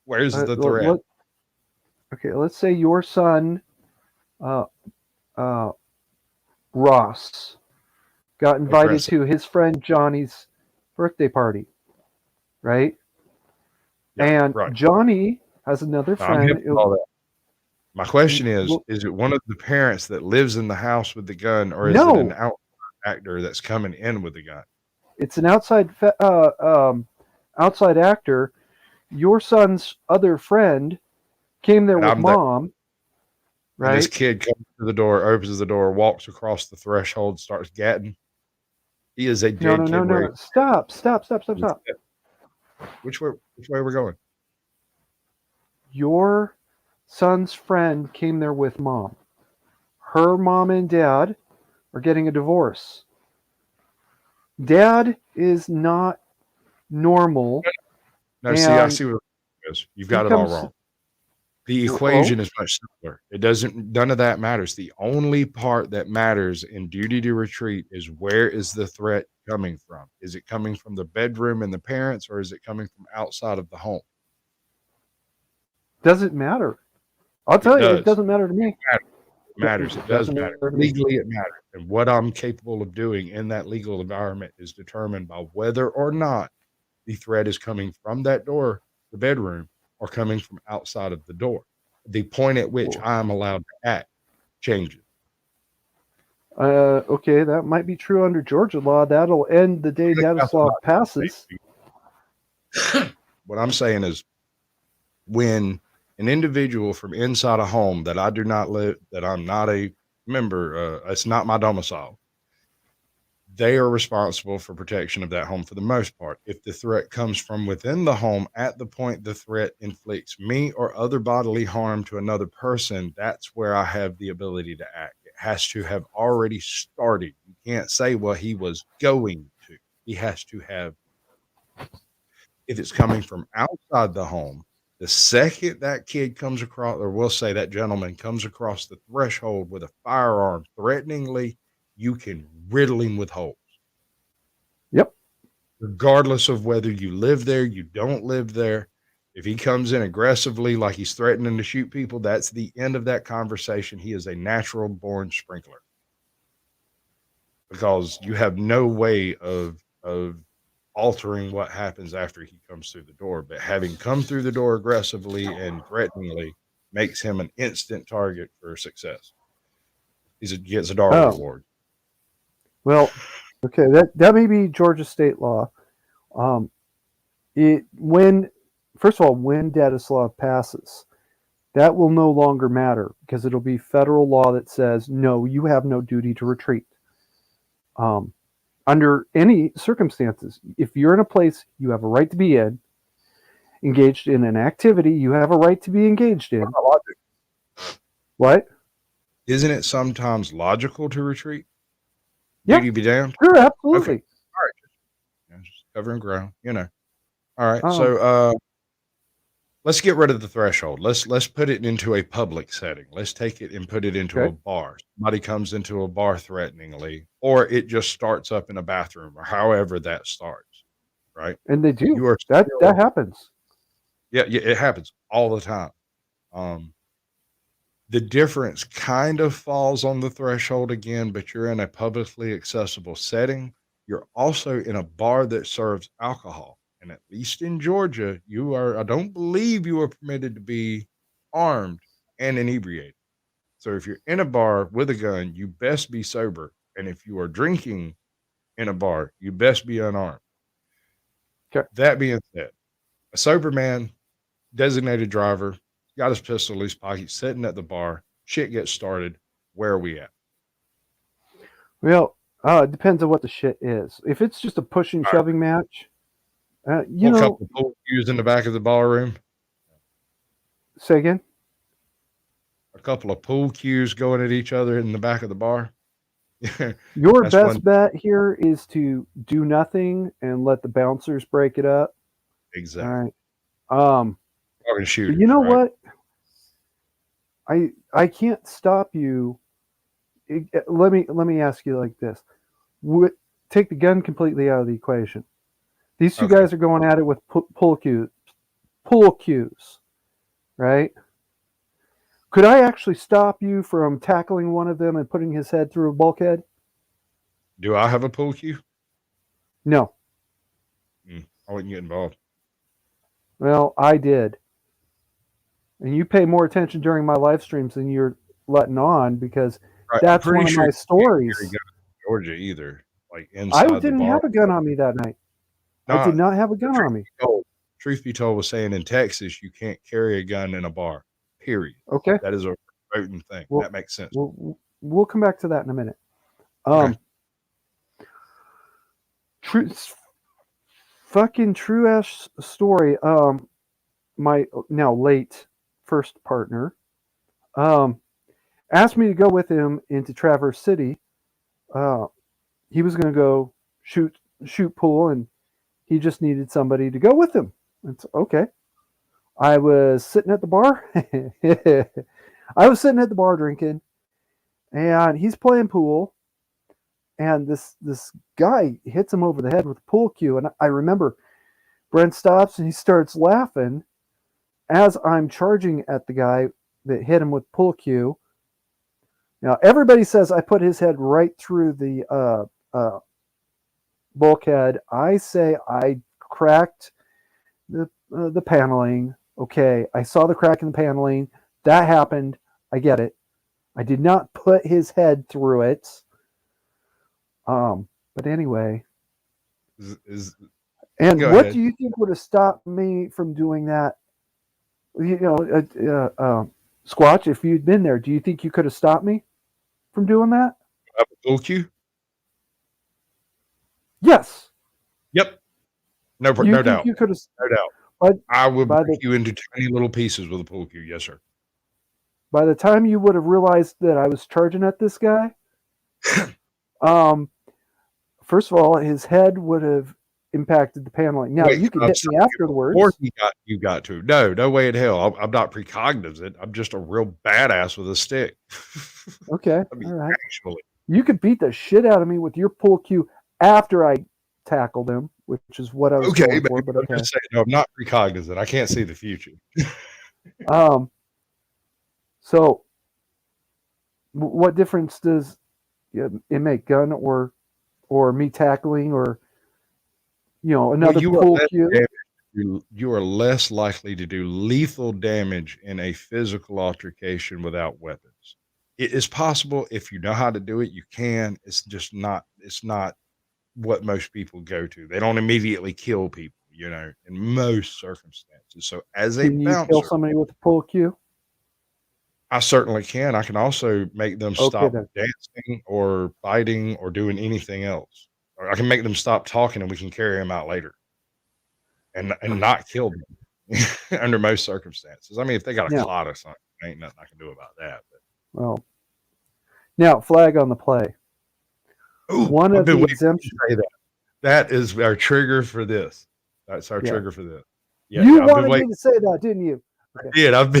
Where's the threat? Okay, let's say your son, Ross, got invited to his friend Johnny's birthday party, right? Yeah, and right. Johnny has another I'm friend. hip with all that. My question is it one of the parents that lives in the house with the gun, or is it an outside actor that's coming in with the gun? It's an outside actor. Your son's other friend came there with mom, right? And this kid comes to the door, opens the door, walks across the threshold, starts gatting. He is a dead kid. No. Stop. Which way are we going? Your son's friend came there with mom. Her mom and dad are getting a divorce. Dad is not normal. No, see, I see what it is. You've got it all wrong. The equation is much simpler. None of that matters. The only part that matters in duty to retreat is where is the threat coming from? Is it coming from the bedroom and the parents, or is it coming from outside of the home? Doesn't matter. I'll tell you, it doesn't matter to me. It matters. It does matter. Legally, it matters. And what I'm capable of doing in that legal environment is determined by whether or not the threat is coming from that door, the bedroom, or coming from outside of the door. The point at which I'm allowed to act changes. Okay, that might be true under Georgia law. That'll end the day Deatslov passes. What I'm saying is, when an individual from inside a home that I do not live, that I'm not a member, it's not my domicile, they are responsible for protection of that home for the most part. If the threat comes from within the home at the point the threat inflicts me or other bodily harm to another person, that's where I have the ability to act. It has to have already started. You can't say, well, he was going to. He has to have. If it's coming from outside the home, the second that kid comes across, or we'll say that gentleman comes across the threshold with a firearm threateningly, you can riddle him with holes. Yep. Regardless of whether you live there, you don't live there. If he comes in aggressively, like he's threatening to shoot people, that's the end of that conversation. He is a natural born sprinkler. Because you have no way of altering what happens after he comes through the door. But having come through the door aggressively and threateningly makes him an instant target for success. He gets a Darwin Award. Well, okay, that may be Georgia state law. First of all, when Deatslov passes, that will no longer matter because it'll be federal law that says, no, you have no duty to retreat. Under any circumstances, if you're in a place you have a right to be in, engaged in an activity you have a right to be engaged in. What? Isn't it sometimes logical to retreat? Yeah. Duty be damned. Sure, absolutely. Okay. All right. Just covering ground, you know. All right. Um, So let's get rid of the threshold. Let's put it into a public setting. Let's take it and put it into Okay. a bar. Somebody comes into a bar threateningly, or it just starts up in a bathroom, or however that starts. Right. And they do. You are That still, happens. yeah, it happens all the time. The difference kind of falls on the threshold again, but you're in a publicly accessible setting. You're also in a bar that serves alcohol. And at least in Georgia, I don't believe you are permitted to be armed and inebriated. So if you're in a bar with a gun, you best be sober. And if you are drinking in a bar, you best be unarmed. Okay. That being said, a sober man, designated driver, got his pistol in his pocket, sitting at the bar. Shit gets started. Where are we at? Well, it depends on what the shit is. If it's just a pushing, All right. shoving match, you A know. couple of pool cues in the back of the ballroom. Say again. A couple of pool cues going at each other in the back of the bar. Your That's best one. bet here is to do nothing and let the bouncers break it up. Exactly. All right. Talking shooters, But you know right? what? I can't stop you. Let me ask you like this: take the gun completely out of the equation. These two Okay. guys are going at it with pull cues, right? Could I actually stop you from tackling one of them and putting his head through a bulkhead? Do I have a pool cue? No. I wouldn't get involved. Well, I did. And you pay more attention during my live streams than you're letting on, because Right. that's I'm pretty one of sure my you can't stories. carry guns in Georgia either. Like I inside the didn't bar. have a gun on me that night. I did not have a gun on me. Truth be told, was saying in Texas you can't carry a gun in a bar. Period. Okay. That is a verboten thing. Well, that makes sense. We'll come back to that in a minute. Okay. True ass story. My now late first partner asked me to go with him into Traverse City. He was going to go shoot pool, and he just needed somebody to go with him. It's okay. I was sitting at the bar. I was sitting at the bar drinking, and he's playing pool, and this guy hits him over the head with a pool cue. And I remember Brent stops and he starts laughing as I'm charging at the guy that hit him with pool cue. Now everybody says I put his head right through the bulkhead. I say I cracked the paneling. Okay, I saw the crack in the paneling. That happened. I get it. I did not put his head through it. But anyway. And what ahead. do you think would have stopped me from doing that? You know, Squatch, if you'd been there, do you think you could have stopped me from doing that? A pool cue? Yes. Yep. No doubt. You could have. No doubt. I would break you into tiny little pieces with a pool cue. Yes, sir. By the time you would have realized that I was charging at this guy, first of all, his head would have impacted the paneling. Now, you can hit me afterwards. Or you got to. No way in hell. I'm not precognizant. I'm just a real badass with a stick. Okay. I mean, all right. actually. You could beat the shit out of me with your pull cue after I tackled him, which is what I was going for. But okay. I'm just saying, no, I'm not precognizant. I can't see the future. So, what difference does it make, gun or me tackling, or another pull cue? You are less likely to do lethal damage in a physical altercation without weapons. It is possible if you know how to do it. You can. It's just not. It's not what most people go to. They don't immediately kill people, in most circumstances. So as a Can you bouncer, kill somebody with a pull cue? I certainly can. I can also make them stop dancing or fighting or doing anything else. Or I can make them stop talking and we can carry them out later and not kill them. under most circumstances. I mean, if they got a Now, clot or something, ain't nothing I can do about that. But well, now flag on the play. One I've of been the waiting for you exemptions. to say that. That is our trigger for this. That's our Yeah. trigger for this. You I've been wanted waiting. me to say that, didn't you? I did. I've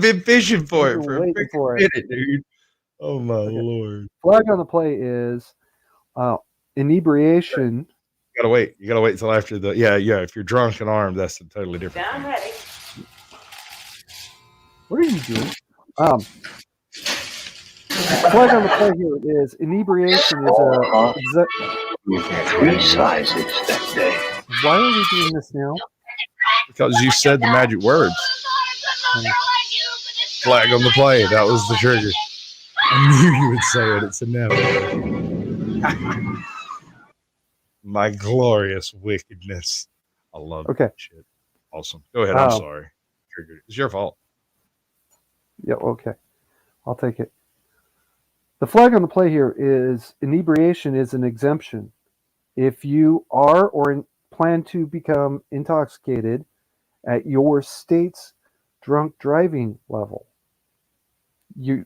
been fishing for You've it been for a waiting for freaking it. minute, dude. Oh my lord! Flag on the play is inebriation. You gotta wait. You gotta wait until after the yeah. If you're drunk and armed, that's a totally different thing. ready. What are you doing? Flag on the play here is inebriation is a. You get 3 sizes that day. Why are we doing this now? Because you said the magic words. Flag on the play. That was the trigger. I knew you would say it. It's inevitable. My glorious wickedness. I love that shit. Awesome. Go ahead. I'm sorry. Triggered. It's your fault. Yeah, okay. I'll take it. The flag on the play here is inebriation is an exemption. If you are or plan to become intoxicated at your state's drunk driving level, you,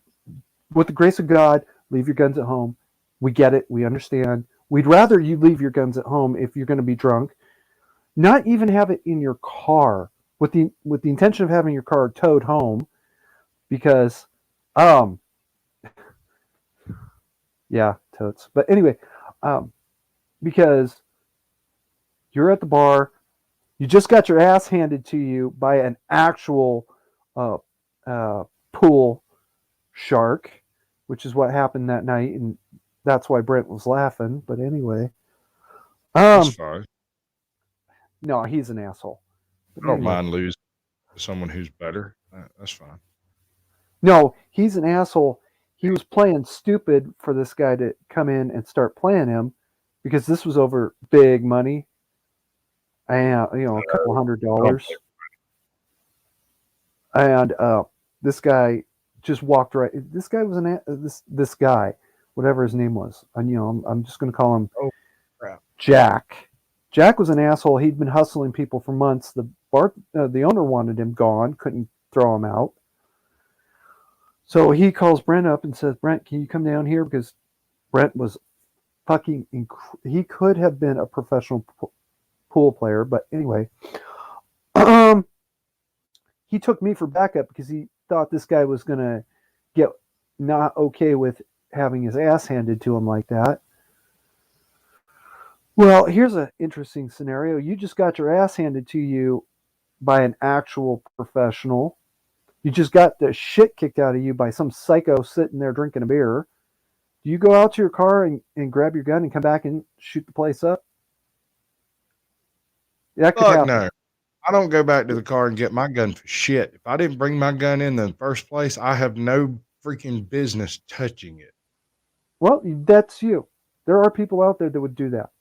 with the grace of God, leave your guns at home. We get it. We understand. We'd rather you leave your guns at home if you're going to be drunk. Not even have it in your car with the intention of having your car towed home, because yeah, totes. But anyway, because you're at the bar, you just got your ass handed to you by an actual pool shark, which is what happened that night, and that's why Brent was laughing. But anyway, That's fine. no, he's an asshole. But I don't anyway. mind losing to someone who's better. That's fine. No, he's an asshole. He was playing stupid for this guy to come in and start playing him, because this was over big money, and a couple $100. And this guy just walked right. This guy was this guy, whatever his name was. And I'm just going to call him Jack. Jack was an asshole. He'd been hustling people for months. The owner wanted him gone, couldn't throw him out. So he calls Brent up and says, "Brent, can you come down here?" Because Brent was fucking he could have been a professional pool player, but anyway, he took me for backup because he thought this guy was gonna get not okay with having his ass handed to him like that. Well, here's an interesting scenario. You just got your ass handed to you by an actual professional. You just got the shit kicked out of you by some psycho sitting there drinking a beer. Do you go out to your car and grab your gun and come back and shoot the place up? That could happen. No. I don't go back to the car and get my gun for shit. If I didn't bring my gun in the first place, I have no freaking business touching it. Well, that's you. There are people out there that would do that.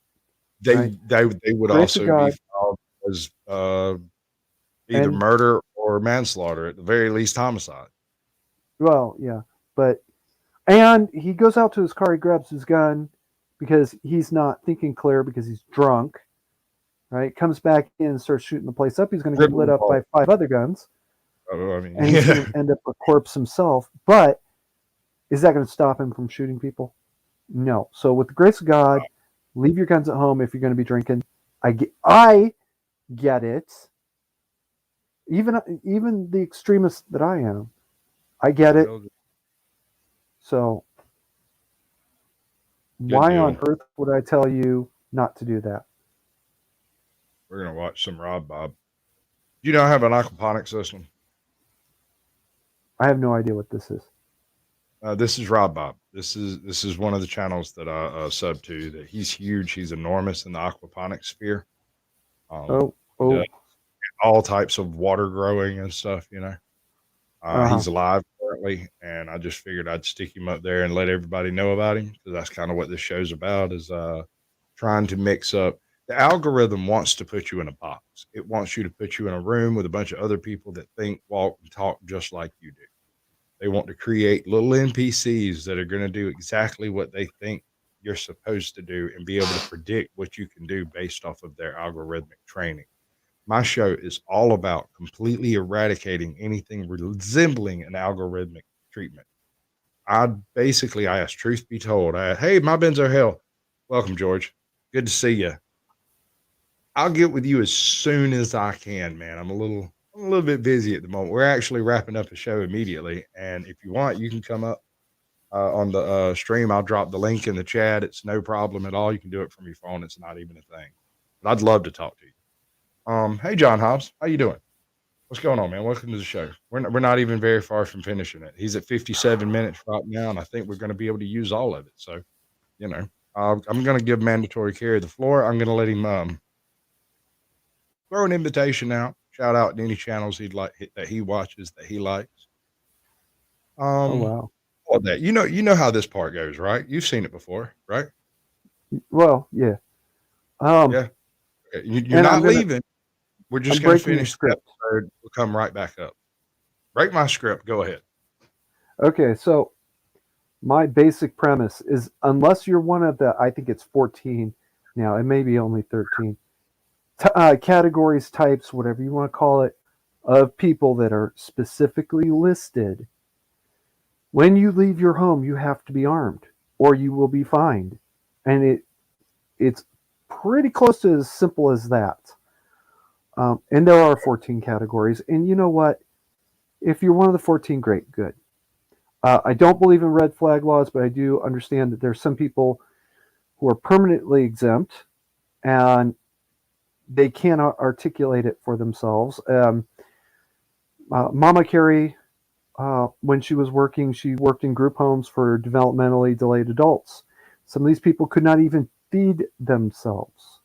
They would Grace also of be filed as either murder or manslaughter, at the very least homicide. Well, yeah, and he goes out to his car, he grabs his gun because he's not thinking clear because he's drunk, right? Comes back in and starts shooting the place up. He's going to get lit up by 5 other guns. Oh, I mean, and he's going to end up a corpse himself. But is that going to stop him from shooting people? No. So with the grace of God, leave your guns at home if you're going to be drinking. I get it. Even the extremist that I am, I get it. So why on earth would I tell you not to do that? We're gonna watch some Rob Bob. You don't have an aquaponic system? I have no idea what this is. This is Rob Bob. This is one of the channels that I sub to. That he's huge. He's enormous in the aquaponic sphere. All types of water growing and stuff. He's alive currently, and I just figured I'd stick him up there and let everybody know about him, because that's kind of what this show's about, is trying to mix up. The algorithm wants to put you in a box. It wants you to put you in a room with a bunch of other people that think, walk, and talk just like you do. They want to create little NPCs that are going to do exactly what they think you're supposed to do and be able to predict what you can do based off of their algorithmic training. My show is all about completely eradicating anything resembling an algorithmic treatment. I ask, truth be told, hey, my Benzo Hell, welcome, George. Good to see you. I'll get with you as soon as I can, man. I'm a little bit busy at the moment. We're actually wrapping up a show immediately, and if you want, you can come up on the stream. I'll drop the link in the chat. It's no problem at all. You can do it from your phone. It's not even a thing. But I'd love to talk to you. Hey, John Hobbs, how you doing? What's going on, man? Welcome to the show. We're not even very far from finishing it. He's at 57 minutes right now, and I think we're going to be able to use all of it. So, I'm going to give mandatory carry the floor. I'm going to let him throw an invitation out. Shout out to any channels that he watches that he likes. Oh wow. All that you know how this part goes, right? You've seen it before, right? Well, yeah. Yeah. Okay. You're not leaving. We're just going to finish the episode. We'll come right back up. Break my script. Go ahead. Okay, so my basic premise is, unless you're one of the, I think it's 14 now, it may be only 13 categories, types, whatever you want to call it, of people that are specifically listed. When you leave your home, you have to be armed, or you will be fined, and it's pretty close to as simple as that. And there are 14 categories, and you know what? If you're one of the 14, great, good. I don't believe in red flag laws, but I do understand that there's some people who are permanently exempt, and they cannot articulate it for themselves. Mama Carrie, when she was working, she worked in group homes for developmentally delayed adults. Some of these people could not even feed themselves,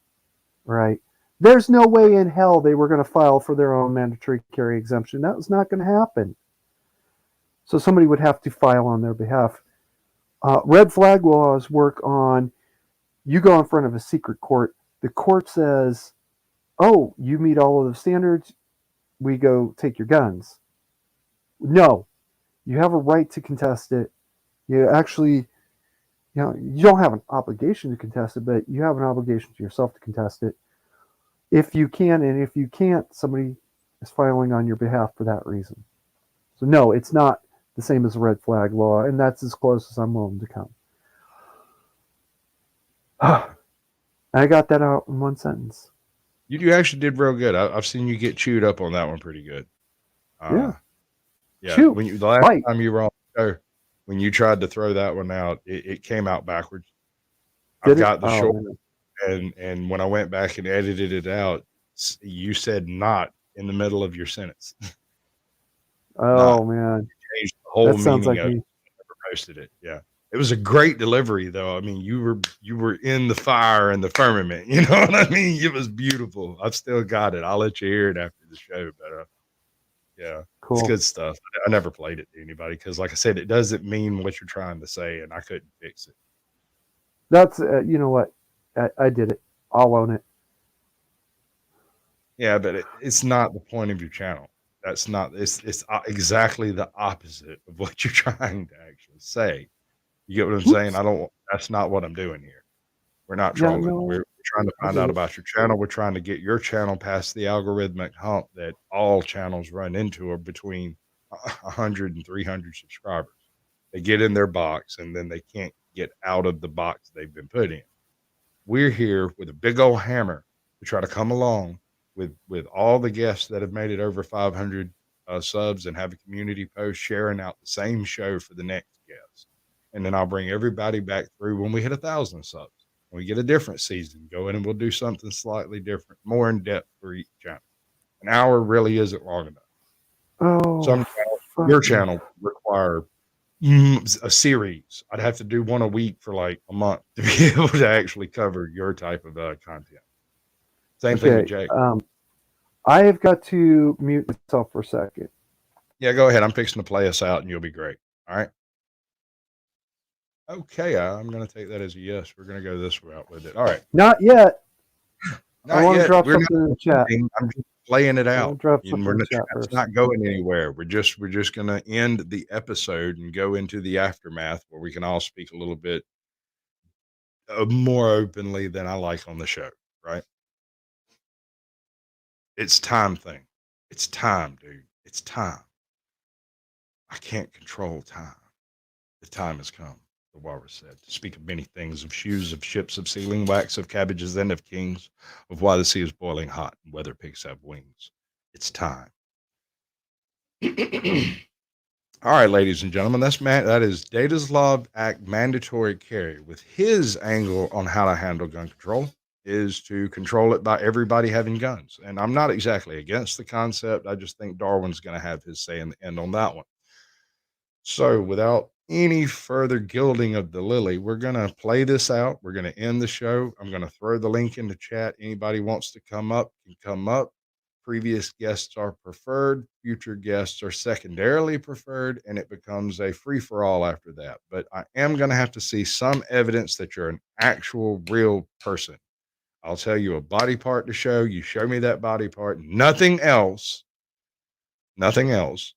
right? There's no way in hell they were going to file for their own mandatory carry exemption. That was not going to happen. So somebody would have to file on their behalf. Red flag laws work on, you go in front of a secret court. The court says, oh, you meet all of the standards, we go take your guns. No, you have a right to contest it. You actually, you don't have an obligation to contest it, but you have an obligation to yourself to contest it. If you can, and if you can't, somebody is filing on your behalf for that reason. So no, it's not the same as a red flag law, and that's as close as I'm willing to come. I got that out in one sentence. You actually did real good. I've seen you get chewed up on that one pretty good. Yeah. The last time you were on the show, when you tried to throw that one out, it came out backwards. I've got the short, and when I went back and edited it out, you said "not" in the middle of your sentence. Oh man, you changed the whole that sounds meaning like of me. it. Never posted it. Yeah, it was a great delivery, though. I mean, you were in the fire and the firmament. You know what I mean? It was beautiful. I've still got it. I'll let you hear it after the show, but yeah, cool. It's good stuff. I never played it to anybody because, like I said, it doesn't mean what you're trying to say, and I couldn't fix it. That's you know what, I did it. I'll own it. Yeah, but it's not the point of your channel. That's not. It's exactly the opposite of what you're trying to actually say. You get what I'm saying? That's not what I'm doing here. We're not trolling. No, we're trying to find out about your channel. We're trying to get your channel past the algorithmic hump that all channels run into, are between 100 and 300 subscribers. They get in their box and then they can't get out of the box they've been put in. We're here with a big old hammer to try to come along with all the guests that have made it over 500 subs and have a community post sharing out the same show for the next guest. And then I'll bring everybody back through when we hit 1,000 subs. When we get a different season, go in and we'll do something slightly different, more in depth for each channel. An hour really isn't long enough. Oh, some your channel require a series. I'd have to do one a week for like a month to be able to actually cover your type of content. Same thing with Jake. I have got to mute myself for a second. Yeah, go ahead. I'm fixing to play us out and you'll be great. All right. Okay, I'm going to take that as a yes. We're going to go this route with it. All right. Not yet. Not I want yet. to drop We're something in the chat. I'm just playing it out. It's not going anywhere. We're just going to end the episode and go into the aftermath where we can all speak a little bit more openly than I like on the show, right? It's time thing. It's time, dude. It's time. I can't control time. The time has come, the walrus said, to speak of many things, of shoes, of ships, of sealing wax, of cabbages, and of kings, of why the sea is boiling hot and whether pigs have wings. It's time. All right, ladies and gentlemen, that is Deatslov Act mandatory carry, with his angle on how to handle gun control is to control it by everybody having guns. And I'm not exactly against the concept. I just think Darwin's going to have his say in the end on that one. So without any further gilding of the lily, we're going to play this out. We're going to end the show. I'm going to throw the link in the chat. Anybody wants to come up can come up. Previous guests are preferred. Future guests are secondarily preferred, and it becomes a free-for-all after that. But I am going to have to see some evidence that you're an actual real person. I'll tell you a body part to show. You show me that body part. Nothing else. Nothing else.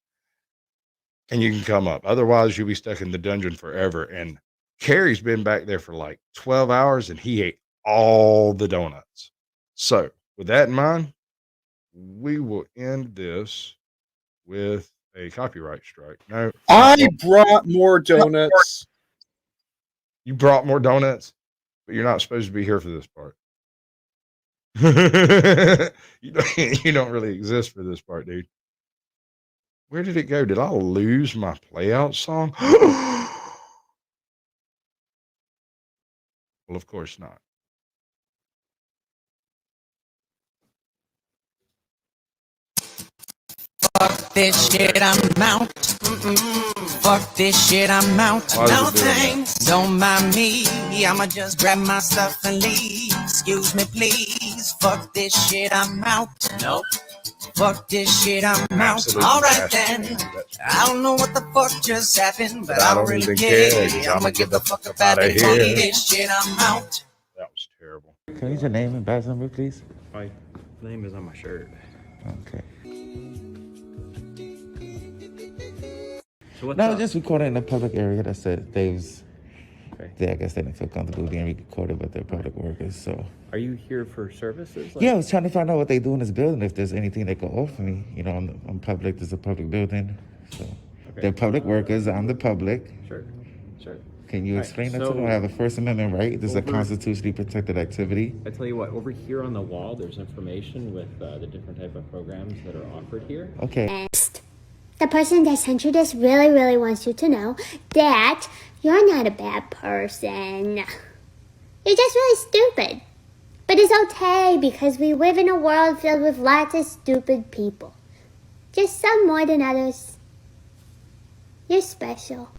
And you can come up. Otherwise, you'll be stuck in the dungeon forever. And Carrie's been back there for like 12 hours, and he ate all the donuts. So with that in mind, we will end this with a copyright strike. No, I brought more donuts. You brought more donuts, but you're not supposed to be here for this part. You don't really exist for this part, dude. Where did it go? Did I lose my playout song? Well, of course not. Fuck this shit, I'm out. Fuck this shit, I'm out. No thanks, don't mind me. I'ma just grab my stuff and leave. Excuse me, please. Fuck this shit, I'm out. Nope. Fuck this shit, I'm out. Alright then. I don't know what the fuck just happened, but I don't really care. I'ma get the fuck up out of here. Fuck this shit, I'm out. That was terrible. Can I get your name and badge number, please? My name is on my shirt. Okay. So what's No, up? just recording in a public area. That said, Dave's. Okay. Yeah, I guess they didn't feel comfortable being recorded, but they're public workers, so. Are you here for services? Yeah, I was trying to find out what they do in this building, if there's anything they can offer me. You know, I'm public, this is a public building, so. Okay. They're public workers, I'm the public. Sure. Can you explain that so to them? I have a First Amendment right. This is a over- constitutionally protected activity. I tell you what, over here on the wall, there's information with the different type of programs that are offered here. Okay. Next, the person that sent you this really, really wants you to know that you're not a bad person. You're just really stupid. But it's okay because we live in a world filled with lots of stupid people. Just some more than others. You're special.